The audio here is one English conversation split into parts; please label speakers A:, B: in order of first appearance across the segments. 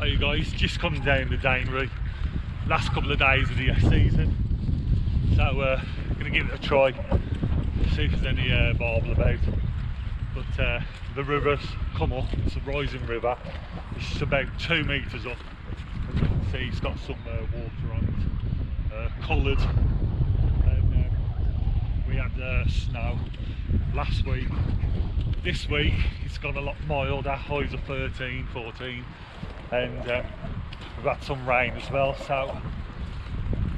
A: Hi guys, just coming down the Danery, last couple of days of the season, so going to give it a try, see if there's any barbel about. But the river's come up, it's a rising river, it's just about 2 metres up. As you can see, it's got some water on it, coloured. And we had snow last week. This week it's gone a lot milder, highs are 13, 14, and we've had some rain as well, so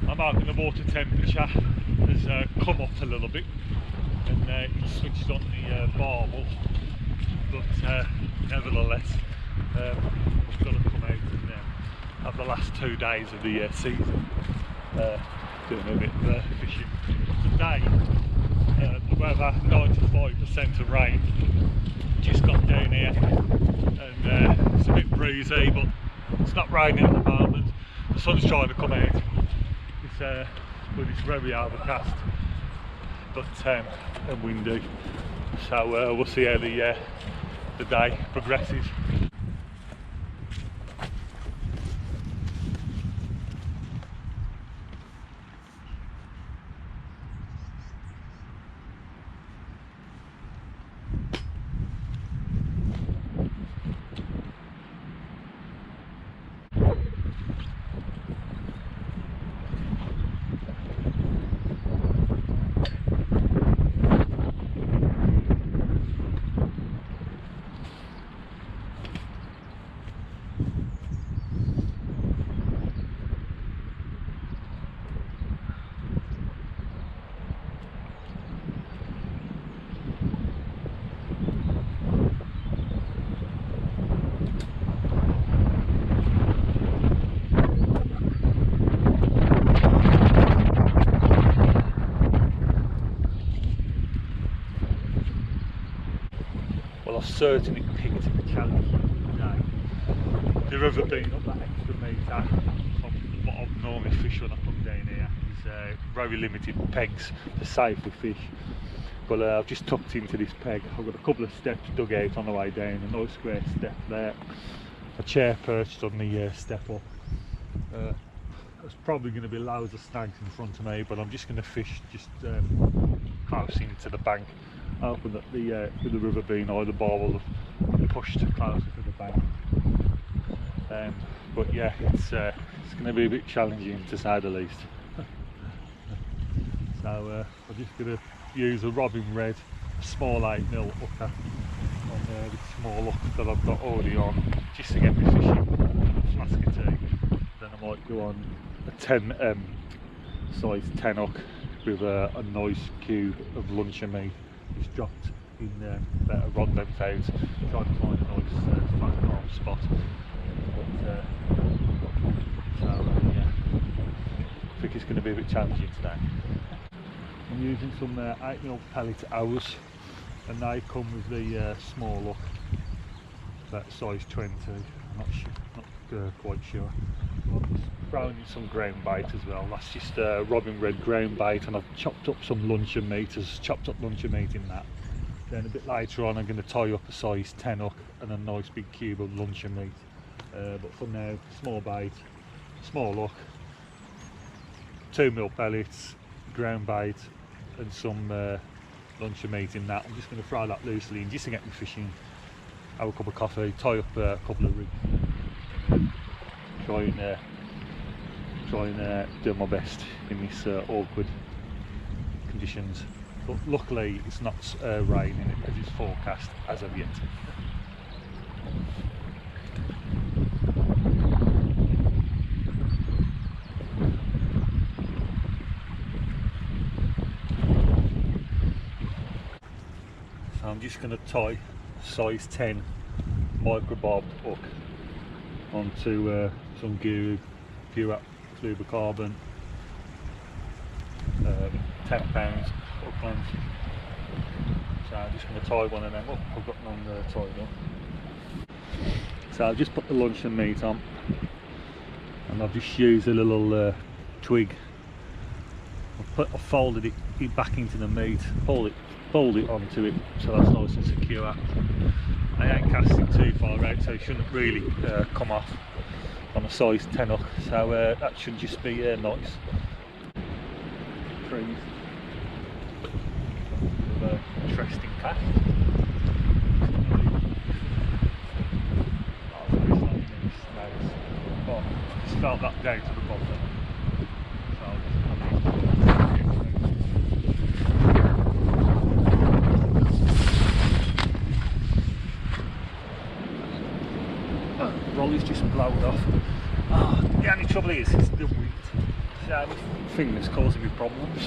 A: I'm hoping the water temperature has come up a little bit, and it's switched on the barbel, but nevertheless we've got to come out and have the last 2 days of the season doing a bit of fishing. Today the weather, 95% of rain, just got down here, and it's a bit breezy, but it's not raining at the moment. The sun's trying to come out, but it's very overcast, but and windy, so we'll see how the day progresses. I've certainly picked a challenge today. The river being up that extra metre from what I've normally fish when I come down here is very limited pegs to safely fish, but I've just tucked into this peg. I've got a couple of steps dug out on the way down, a nice square step there, a chair perched on the step up. There's probably going to be loads of snags in front of me, but I'm just going to fish just close into the bank, hoping that with the river being high, the barbel will push closer to the bank. But yeah, it's going to be a bit challenging to say the least. So I'm just going to use a Robin Red, a small 8mm hooker on this small hook that I've got already on, just to get me fishing a flask of tea. Then I might go on a 10 size 10 hook with a nice cube of luncheon meat. Just dropped in about a rod length out, trying to find a nice flat calm spot. But yeah, I think it's going to be a bit challenging today. I'm using some 8mm pellet hours, and they come with the small hook, about size 20. I'm not quite sure. I'm throwing in some ground bait as well. That's just Robin Red ground bait, and I've chopped up some luncheon meat, in that. Then a bit later on I'm going to tie up a size 10 hook and a nice big cube of luncheon meat. But for now, small bait, small hook, 2mm pellets, ground bait, and some luncheon meat in that. I'm just going to throw that loosely in just to get me fishing, have a cup of coffee, tie up a couple of rigs, try and do my best in this awkward conditions. But luckily it's not raining as it's forecast as of yet. So I'm just going to tie size 10 micro barb hook onto some pure fluorocarbon, 10 pounds hook length. So I'm just going to tie one of them up. I've got none tied up. So I've just put the luncheon meat on, and I've just used a little twig. I've folded it back into the meat, pulled it onto it, so that's nice and secure. I ain't casting too far out, so it shouldn't really come off. on a size 10 hook, so that should just be nice. Trees with an interesting cast. Oh, just felt that down to the bottom. Rolly's just blown off. Oh, the only trouble is it's the wind. It's the only thing that's causing me problems.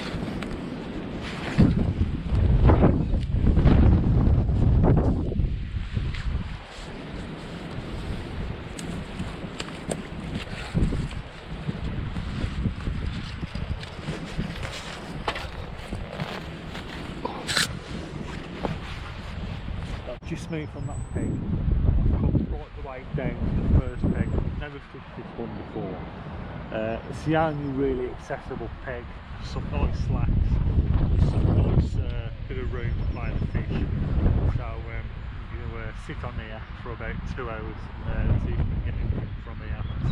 A: Just me from that peg. I've come right the way down to the first peg. I've never fished this one before. It's the only really accessible peg. Some nice slacks, some nice bit of room to play the fish. So I'm going to sit on here for about 2 hours and see if we can get anything from here. It's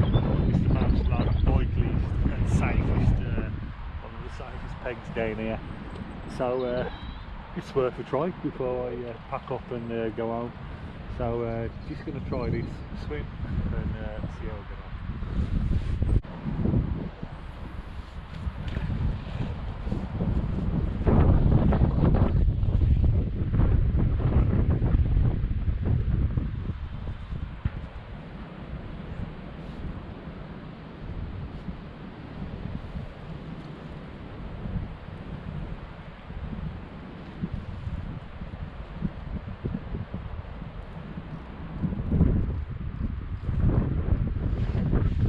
A: the most likely and safest, one of the safest pegs down here. So it's worth a try before I pack up and go home. So just going to try this swim and see how I get on.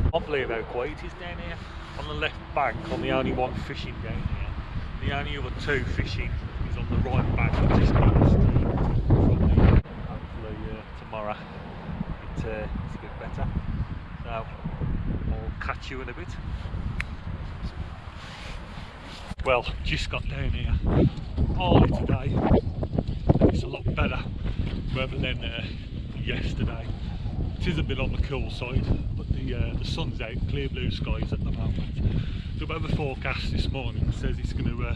A: I can't believe how quiet it is down here. On the left bank, I'm the only one fishing down here. The only other two fishing is on the right bank, just down the stream. Hopefully tomorrow it's a bit better. So I'll catch you in a bit. Well, just got down here Arley today. It's a lot better weather than yesterday. It is a bit on the cool side, but the sun's out, clear blue skies at the moment. The weather forecast this morning says it's going to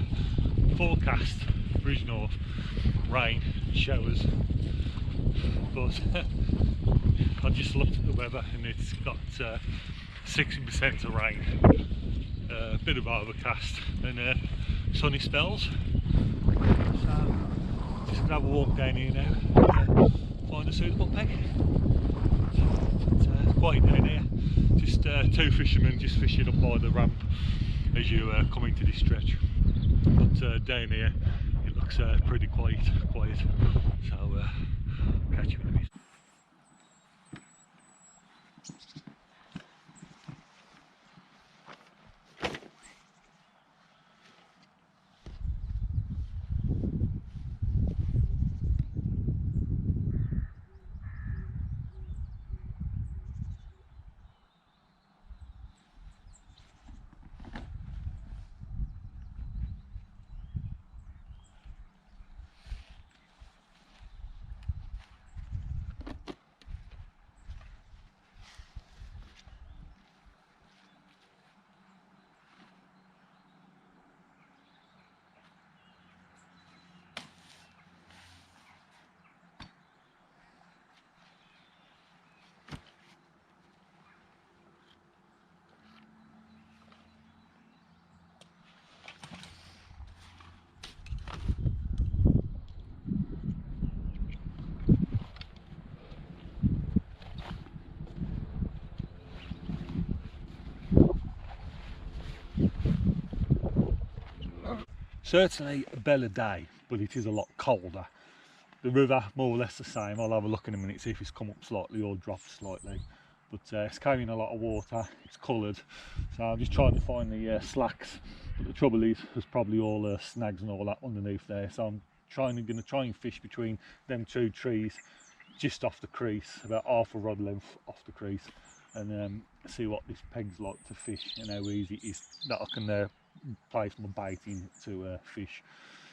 A: forecast bridgnorth, rain, showers, but I just looked at the weather and it's got 60% of rain, a bit of overcast and sunny spells. So just going to have a walk down here now, find a suitable peg. It's quiet down here, just two fishermen just fishing up by the ramp as you come into this stretch, but down here it looks pretty quiet, so catch you in a bit. Certainly a better day, but it is a lot colder. The river more or less the same. I'll have a look in a minute, see if it's come up slightly or dropped slightly, but it's carrying a lot of water, it's coloured, so I'm just trying to find the slacks, but the trouble is there's probably all snags and all that underneath there, so I'm going to try and fish between them two trees just off the crease, about half a rod length off the crease, and see what this peg's like to fish and how easy it is that I can place my bait in to fish.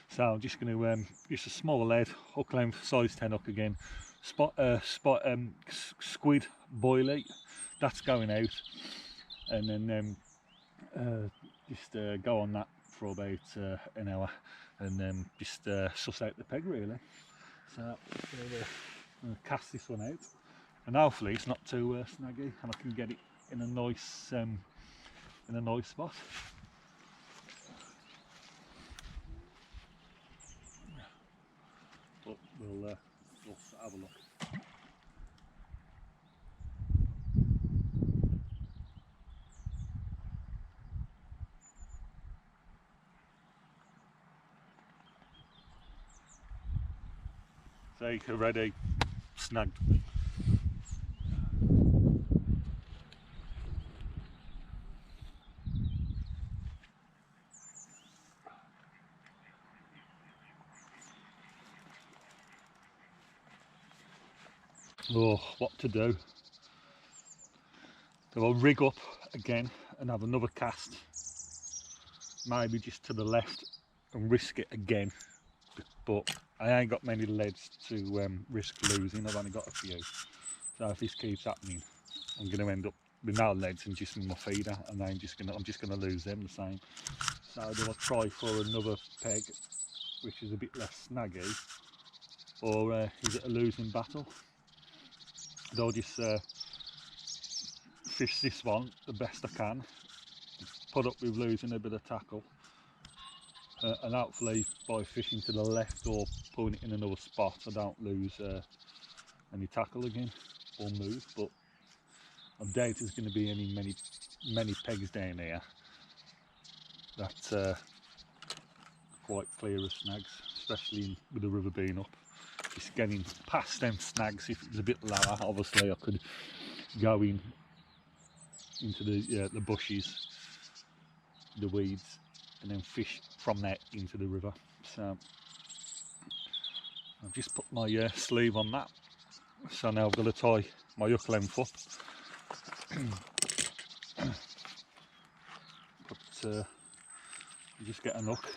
A: So I'm just going to use a small lead, hook length, size 10 hook again, squid boilie, that's going out, and then just go on that for about an hour, and then just suss out the peg really. So I'll cast this one out, and hopefully it's not too snaggy, and I can get it in a nice spot. But we'll have a look. So ready, snagged. Oh, what to do? So I'll rig up again and have another cast, maybe just to the left, and risk it again. But I ain't got many leads to risk losing. I've only got a few. So if this keeps happening, I'm going to end up with no leads and just my feeder, and I'm just going to lose them the same. So do I try for another peg, which is a bit less snaggy, or is it a losing battle? I'll just fish this one the best I can, put up with losing a bit of tackle, and hopefully by fishing to the left or pulling it in another spot I don't lose any tackle again or move. But I doubt there's going to be many pegs down here that quite clear of snags, especially with the river being up. Just getting past them snags. If it was a bit lower, obviously I could go into the bushes, the weeds, and then fish from there into the river. So I've just put my sleeve on that. So now I've got to tie my hook length up. But you just get a hook.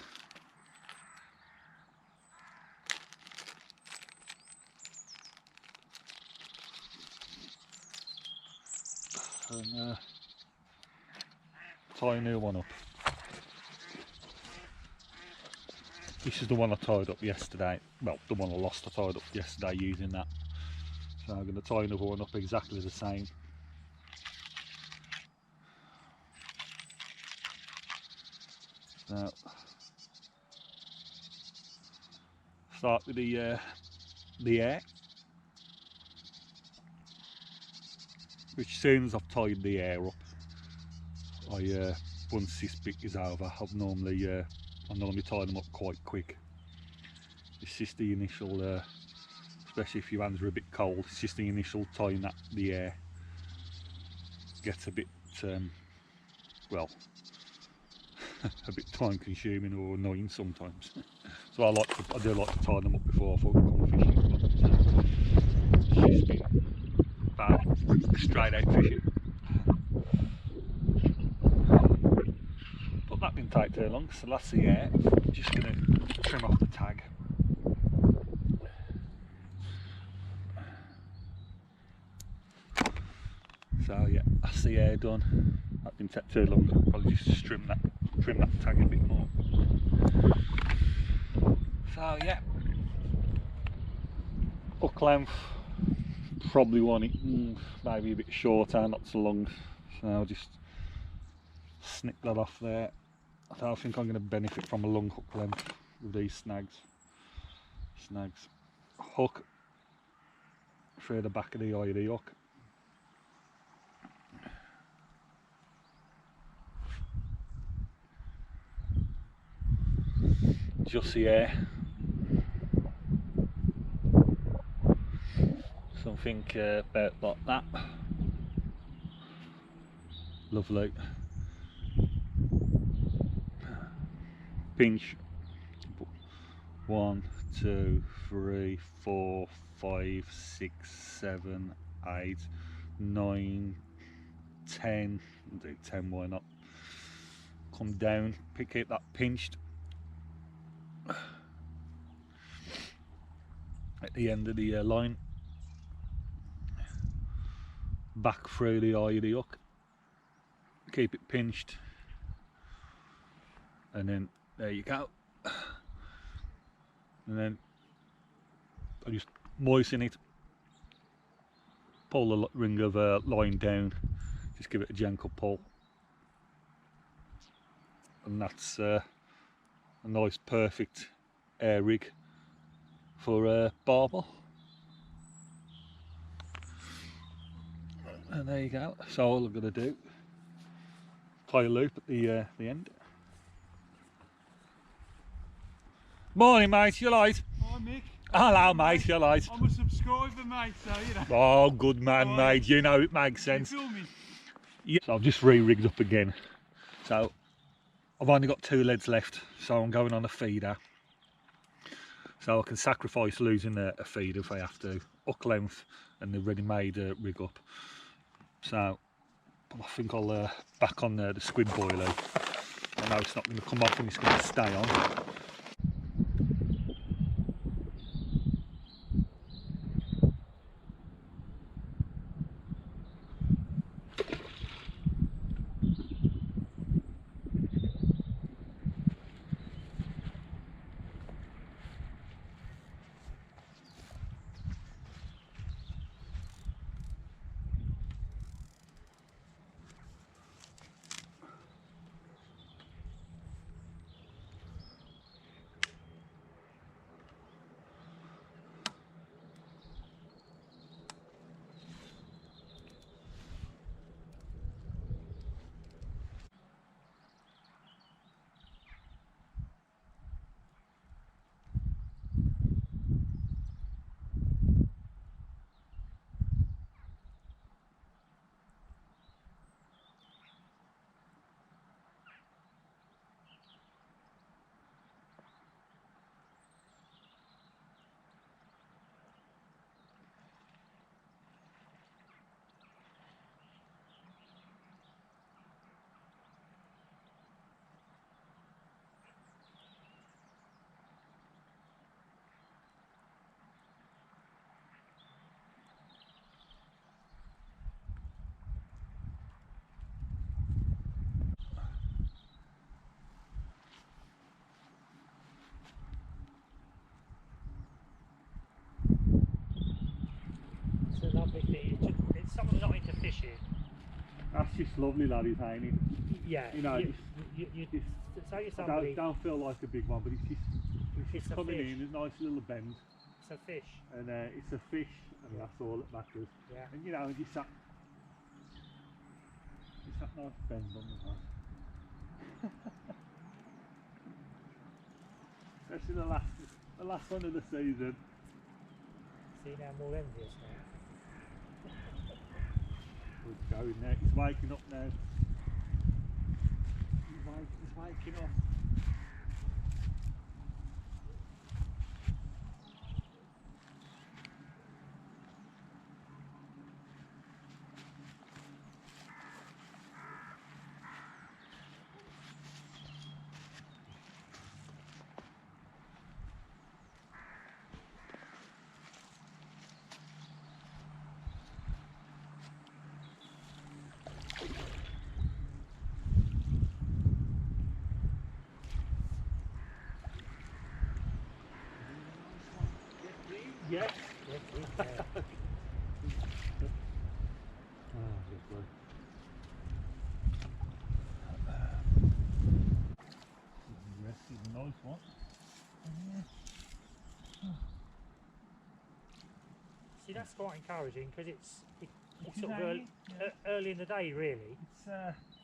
A: And tie a new one up. This is the one I tied up yesterday. Well, the one I lost I tied up yesterday using that. So I'm going to tie another one up exactly the same. So start with the air, which as soon as I've tied the air up, once this bit is over, I normally tie them up quite quick. It's just the initial, especially if your hands are a bit cold, it's just the initial tying that the air gets a bit, well, a bit time consuming or annoying sometimes. So I do like to tie them up before I come fishing. It's just been bad straight out fishing. But that didn't take too long, so that's the air. I'm just going to trim off the tag. So yeah, that's the air done. That didn't take too long. Probably just trim that tag a bit more. So yeah, hook length, probably want it maybe a bit shorter, not so long. So I'll just snip that off there. I don't think I'm going to benefit from a long hook length with these snags. Hook through the back of the eye of the hook. Just the air. Something about like that. Lovely. Pinch. 1, 2, 3, 4, 5, 6, 7, 8, 9, 10. I'll do 10, why not? Come down, pick it that pinched at the end of the line. back through the eye of the hook. Keep it pinched, and then there you go. And then I just moisten it, pull the ring of line down, just give it a gentle pull, and that's a nice perfect air rig for Barbel. And there you go. So all I'm going to do, tie a loop at the end. Morning, mate. You alright?
B: Hi, Mick.
A: Hello, mate. You alright?
B: I'm a subscriber, mate. So you know.
A: Oh, good man, mate. You know it makes sense.
B: You feel me?
A: Yeah. So I've just re-rigged up again. So I've only got 2 leads left, so I'm going on a feeder. So I can sacrifice losing a feeder if I have to. Hook length and the ready-made rig up. So I think I'll back on the squid boiler. I know it's not going to come off and it's going to stay on.
C: It's a lovely thing. It's someone not into fishing.
A: That's just lovely, lad, ain't it?
C: Yeah.
A: You know,
C: you tell you
A: I
C: somebody.
A: don't feel like a big one, but it's just
C: a
A: coming
C: fish.
A: in, a nice little bend,
C: It's a fish.
A: and it's a fish, and that's all that matters.
C: Yeah.
A: And you know, just that nice bend on the back. Especially the last one of the season.
C: See, now I'm more envious now.
A: It's going now. He's waking up now. He's waking up. Yes.
C: Yes,
A: Oh, good boy. Yes, he's a nice one.
C: See, that's quite encouraging because it's
A: It's
C: sort of
A: early,
C: early in the day, really,
A: It's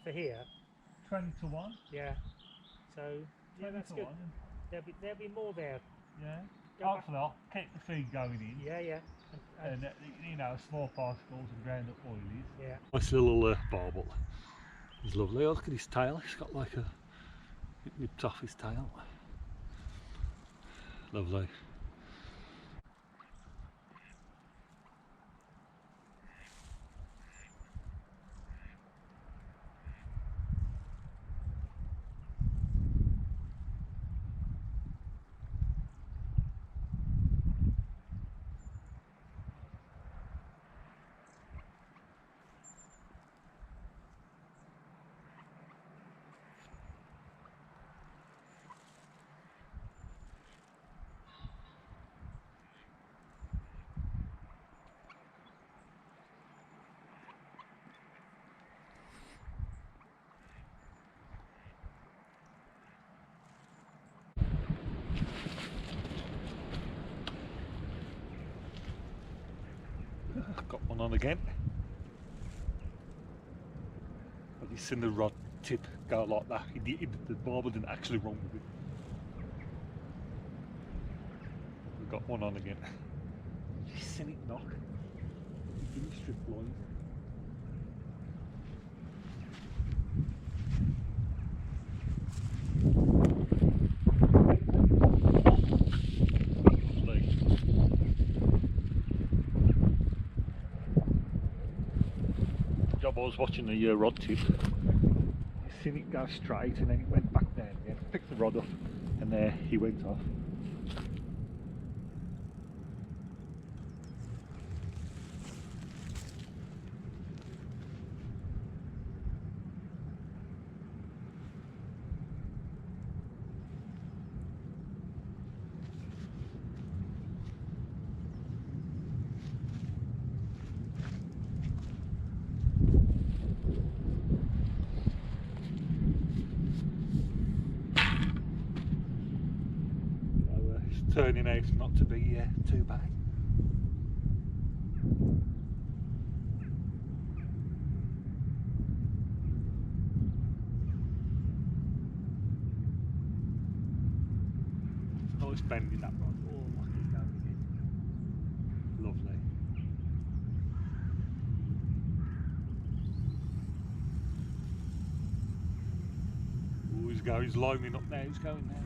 C: for here.
A: 20 to 1.
C: Yeah. So yeah,
A: 20
C: that's
A: to
C: good.
A: 1.
C: There'll be more there.
A: Yeah.
C: Go back.
A: Hopefully I'll keep the feed going in.
C: Yeah, yeah.
A: And you know, small particles and ground up oilies.
C: Yeah.
A: Nice little barbel. He's lovely. Oh, look at his tail. He's got like a nipped off his tail. Lovely. on again. But you've seen the rod tip go like that. The barbel didn't actually run with it. We've got one on again. You've seen it knock. Give me strip line. I was watching the rod tip. You seen it go straight and then it went back down again. Picked the rod up and there he went off. Turning out not to be too bad. Nice bend in that rod. Oh, look, he's going again. Lovely. Oh, he's lining up now. He's going now.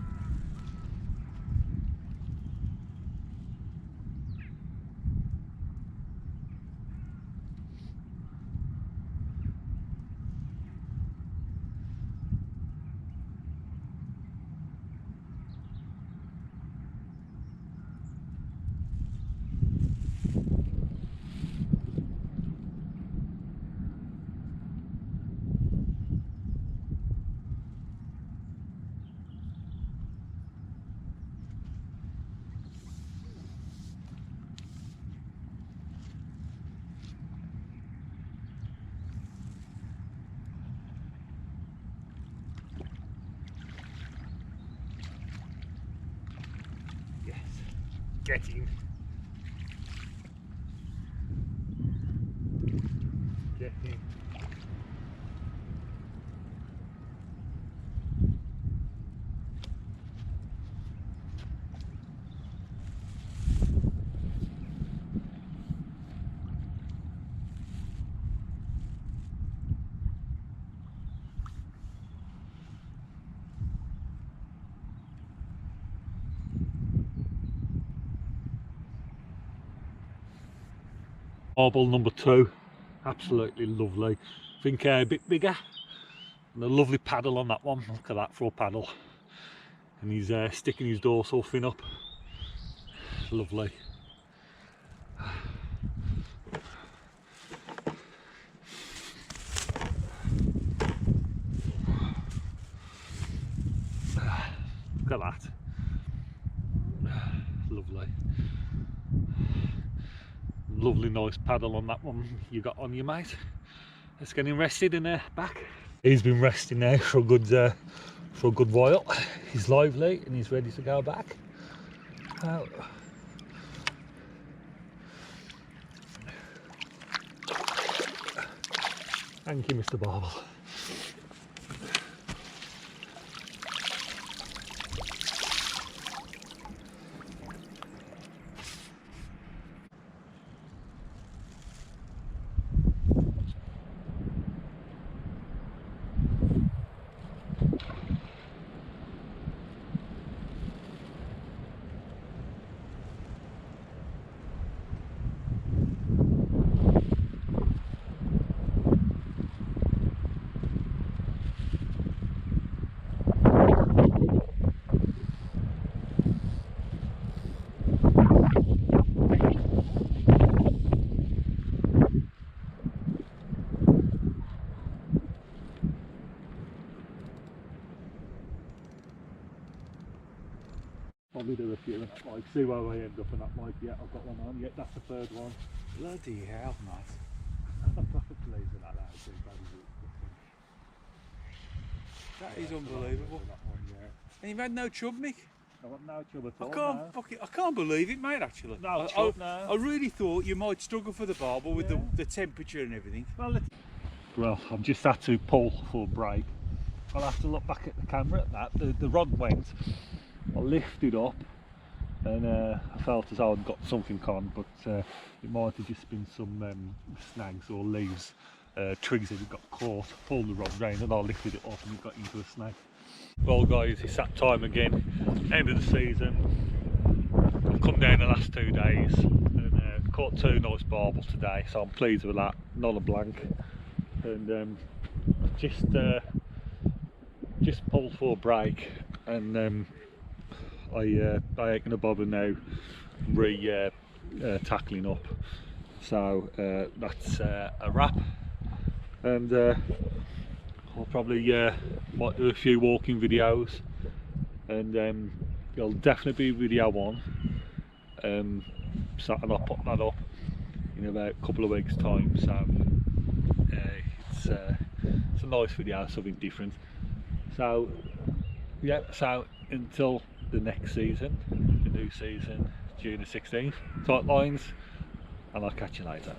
A: Get in. Get in. Barbel number 2, absolutely lovely. I think a bit bigger and a lovely paddle on that one. Look at that for a paddle, and he's sticking his dorsal fin up. Lovely. Look at that. Lovely. Lovely nice paddle on that one you got on you, mate. Let's get him rested in there back. He's been resting now for a good while. He's lively and he's ready to go back. Thank you, Mr. Barbel. Probably do a few in that mic, see where I end up in that mic. Yeah, I've got one on. Yeah, that's the third one.
B: Bloody hell, mate.
A: Please with that out, too bad is it?
B: That is unbelievable.
A: That one, yeah.
B: And you've had no chub, Mick?
A: I've got no trouble at
B: I
A: all.
B: can't
A: now.
B: fucking, I can't believe it, mate. Actually,
A: No
B: I,
A: trouble now.
B: I really thought you might struggle for the barbel with
A: Yeah.
B: the temperature and everything.
A: Well, I've just had to pull for a break. I'll have to look back at the camera at that. The rod went, I lifted up, and I felt as though I'd got something on, but it might have just been some snags or leaves, twigs that had got caught. Pulled the rod round and I lifted it off and it got into a snag. Well guys, it's that time again, end of the season. I've come down the last 2 days and caught 2 nice barbels today, so I'm pleased with that, not a blank. And just pulled for a break, and I ain't gonna bother now tackling up. So that's a wrap, and I'll probably might do a few walking videos, and there'll definitely be video on. So, and I'll put that up in about a couple of weeks' time. So it's a nice video, something different. So yeah, so until the next season, the new season, June the 16th, tight lines, and I'll catch you later.